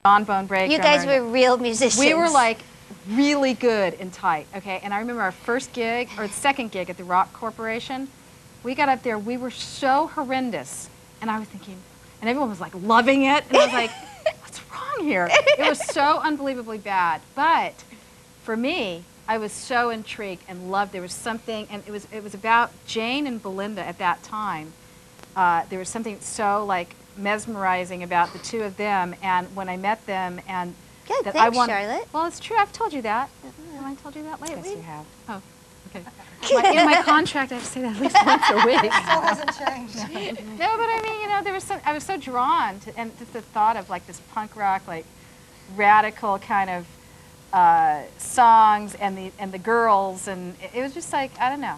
John Bone Break. You guys were real musicians. We were like really good and tight, okay? And I remember our first gig, or the second gig at the Rock Corporation, we got up there, we were so horrendous. And I was thinking, and everyone was like loving it, and I was like, what's wrong here? It was so unbelievably bad. But for me, I was so intrigued and loved. There was something, and it was about Jane and Belinda at that time. There was something so like mesmerizing about the two of them, and when I met them, and Good, that thanks, I want. Charlotte. Well, it's true. I've told you that. Have I told you that lately? Yes, you have. Oh, okay. In my contract, I have to say that at least once a week. Still hasn't changed. No, but I mean, you know, there was some. I was so drawn to, and just the thought of like this punk rock, like radical kind of songs, and the girls, and it was just like, I don't know.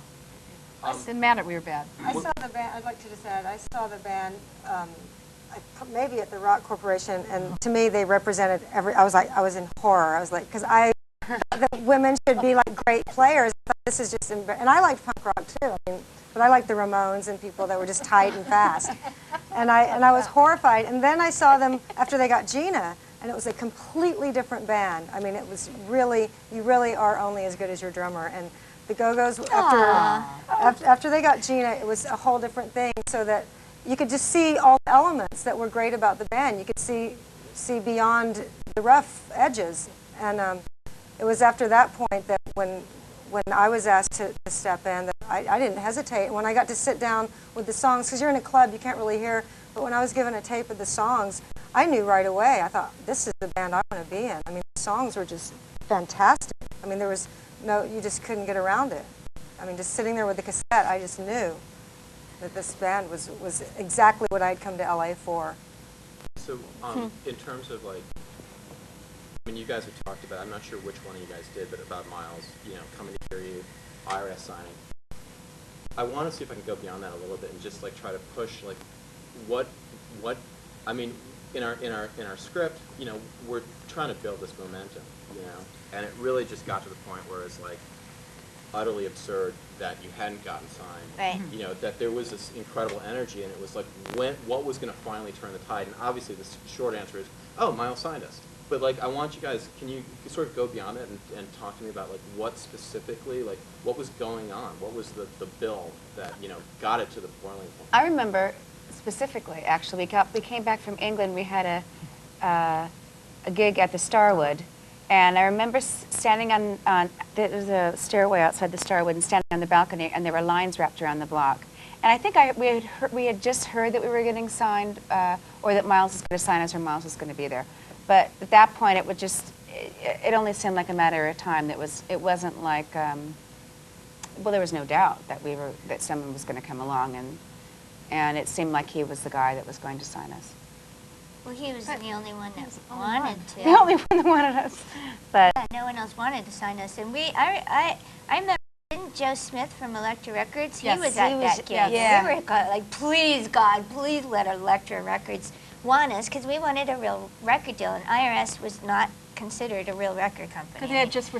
It didn't matter we were bad. I saw the band. I'd like to just add. I saw the band. Maybe at the Rock Corporation, and to me they represented every. I was in horror. I was like, because the women should be like great players. I thought, this is just, and I liked punk rock too. I mean, but I liked the Ramones and people that were just tight and fast. And I was horrified. And then I saw them after they got Gina, and it was a completely different band. I mean, it was really, you really are only as good as your drummer. And the Go-Go's after they got Gina, it was a whole different thing. So that you could just see all the elements that were great about the band. You could see beyond the rough edges. And it was after that point that when I was asked to step in, that I didn't hesitate. And when I got to sit down with the songs, because you're in a club, you can't really hear, but when I was given a tape of the songs, I knew right away. I thought, this is the band I want to be in. I mean, the songs were just fantastic. I mean, there was no, you just couldn't get around it. I mean, just sitting there with the cassette, I just knew that this band was exactly what I'd come to LA for. So, in terms of like, I mean, you guys have talked about, I'm not sure which one of you guys did, but about Miles, you know, coming to hear you, IRS signing. I want to see if I can go beyond that a little bit and just like try to push like what I mean, in our script, you know, we're trying to build this momentum, you know, and it really just got to the point where it's like utterly absurd that you hadn't gotten signed. Right. You know, that there was this incredible energy, and it was like, what was going to finally turn the tide? And obviously the short answer is, oh, Miles signed us. But like, I want you guys, can you sort of go beyond it and talk to me about like what specifically, like what was going on? What was the bill that, you know, got it to the boiling point? I remember specifically, actually, we came back from England. We had a gig at the Starwood, and I remember standing on there was a stairway outside the Starwood, and standing on the balcony, and there were lines wrapped around the block. And I think we had just heard that we were getting signed, or that Miles was going to sign us, or Miles was going to be there. But at that point, it would just, it only seemed like a matter of time. It wasn't like, well, there was no doubt that someone was going to come along, and it seemed like he was the guy that was going to sign us. Well, he was the only one that wanted to. The only one that wanted us. But Yeah, no one else wanted to sign us. And I remember, didn't Joe Smith from Elektra Records? He was at that gig. yeah. We were like, please, God, please let Elektra Records want us, because we wanted a real record deal, and IRS was not considered a real record company. Because they had just